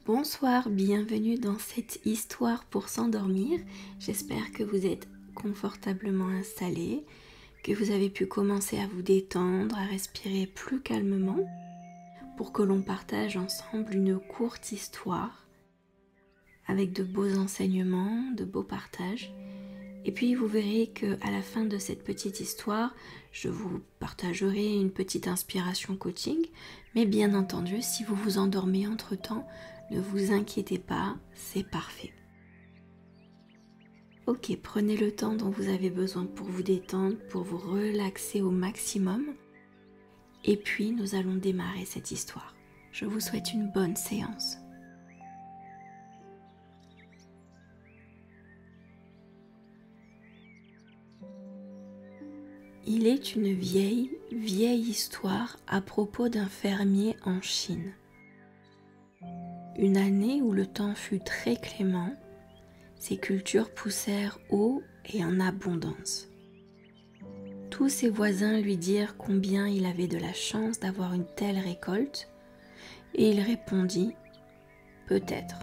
Bonsoir, bienvenue dans cette histoire pour s'endormir. J'espère que vous êtes confortablement installés, que vous avez pu commencer à vous détendre, à respirer plus calmement, pour que l'on partage ensemble une courte histoire avec de beaux enseignements, de beaux partages. Et puis vous verrez qu'à la fin de cette petite histoire, je vous partagerai une petite inspiration coaching. Mais bien entendu, si vous vous endormez entre-temps, ne vous inquiétez pas, c'est parfait. Ok, prenez le temps dont vous avez besoin pour vous détendre, pour vous relaxer au maximum. Et puis nous allons démarrer cette histoire. Je vous souhaite une bonne séance. Il est une vieille histoire à propos d'un fermier en Chine. Une année où le temps fut très clément, ses cultures poussèrent haut et en abondance. Tous ses voisins lui dirent combien il avait de la chance d'avoir une telle récolte, et il répondit « Peut-être ».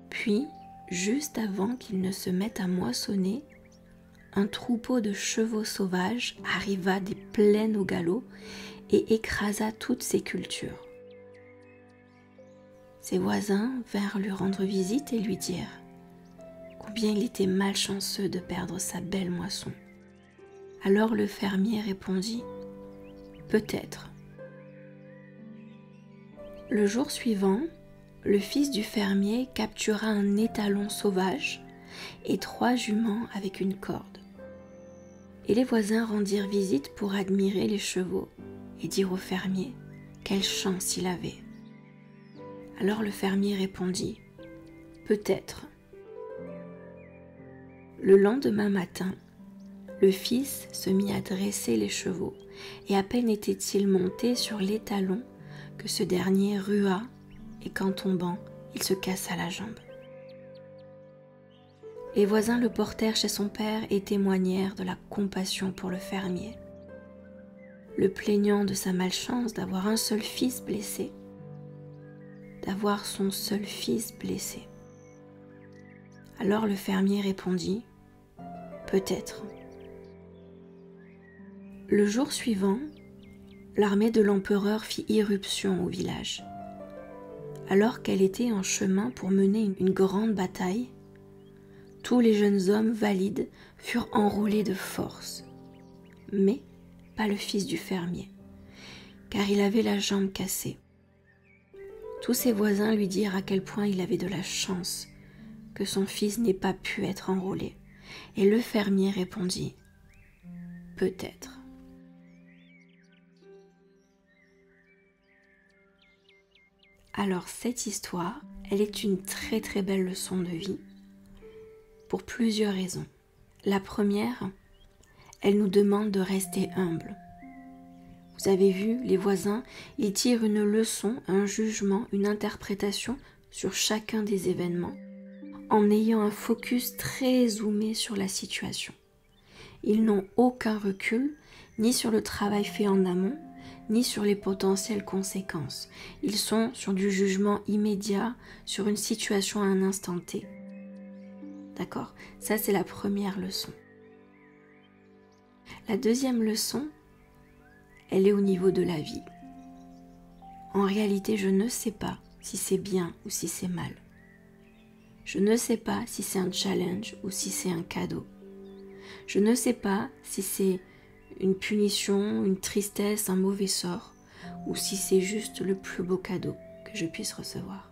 Puis, juste avant qu'il ne se mette à moissonner, un troupeau de chevaux sauvages arriva des plaines au galop et écrasa toutes ses cultures. Ses voisins vinrent lui rendre visite et lui dirent combien il était malchanceux de perdre sa belle moisson. Alors le fermier répondit « Peut-être ». Le jour suivant, le fils du fermier captura un étalon sauvage et 3 juments avec une corde. Et les voisins rendirent visite pour admirer les chevaux et dire au fermier quelle chance il avait. Alors le fermier répondit « Peut-être ». Le lendemain matin, le fils se mit à dresser les chevaux et à peine était-il monté sur l'étalon que ce dernier rua et qu'en tombant, il se cassa la jambe. Les voisins le portèrent chez son père et témoignèrent de la compassion pour le fermier. Le plaignant de sa malchance d'avoir un seul fils blessé, d'avoir son seul fils blessé. Alors le fermier répondit « Peut-être ». Le jour suivant, l'armée de l'empereur fit irruption au village. Alors qu'elle était en chemin pour mener une grande bataille, tous les jeunes hommes valides furent enrôlés de force, mais pas le fils du fermier, car il avait la jambe cassée. Tous ses voisins lui dirent à quel point il avait de la chance que son fils n'ait pas pu être enrôlé, et le fermier répondit « Peut-être ». Alors cette histoire, elle est une très très belle leçon de vie, pour plusieurs raisons. La première, elle nous demande de rester humble. Vous avez vu, les voisins, ils tirent une leçon, un jugement, une interprétation sur chacun des événements, en ayant un focus très zoomé sur la situation. Ils n'ont aucun recul, ni sur le travail fait en amont, ni sur les potentielles conséquences. Ils sont sur du jugement immédiat, sur une situation à un instant T. D'accord? Ça, c'est la première leçon. La deuxième leçon, elle est au niveau de la vie. En réalité, je ne sais pas si c'est bien ou si c'est mal. Je ne sais pas si c'est un challenge ou si c'est un cadeau. Je ne sais pas si c'est une punition, une tristesse, un mauvais sort, ou si c'est juste le plus beau cadeau que je puisse recevoir.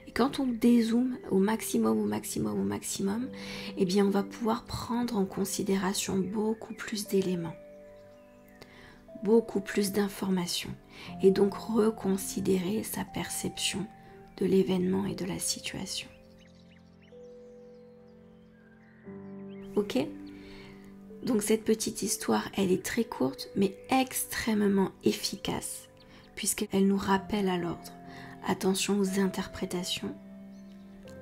Et quand on dézoome au maximum, eh bien on va pouvoir prendre en considération beaucoup plus d'éléments, beaucoup plus d'informations, et donc reconsidérer sa perception de l'événement et de la situation. Ok ? Donc cette petite histoire, elle est très courte, mais extrêmement efficace, puisqu'elle nous rappelle à l'ordre. Attention aux interprétations,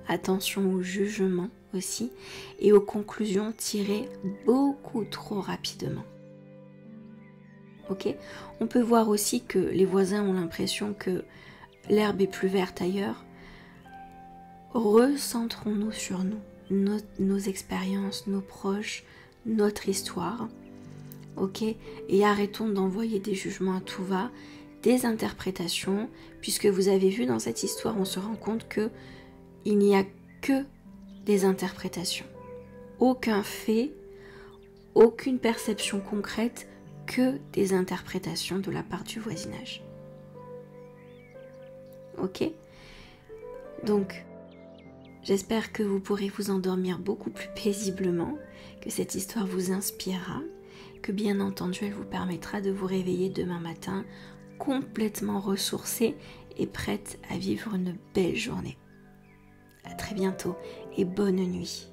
attention au jugement aussi, et aux conclusions tirées beaucoup trop rapidement. Ok ? On peut voir aussi que les voisins ont l'impression que l'herbe est plus verte ailleurs, recentrons-nous sur nous, nos expériences, nos proches, notre histoire, ok? Et arrêtons d'envoyer des jugements à tout va, des interprétations, puisque vous avez vu dans cette histoire, on se rend compte que il n'y a que des interprétations. Aucun fait, aucune perception concrète, que des interprétations de la part du voisinage. Ok? Donc, j'espère que vous pourrez vous endormir beaucoup plus paisiblement, que cette histoire vous inspirera, que bien entendu elle vous permettra de vous réveiller demain matin complètement ressourcée et prête à vivre une belle journée. À très bientôt et bonne nuit.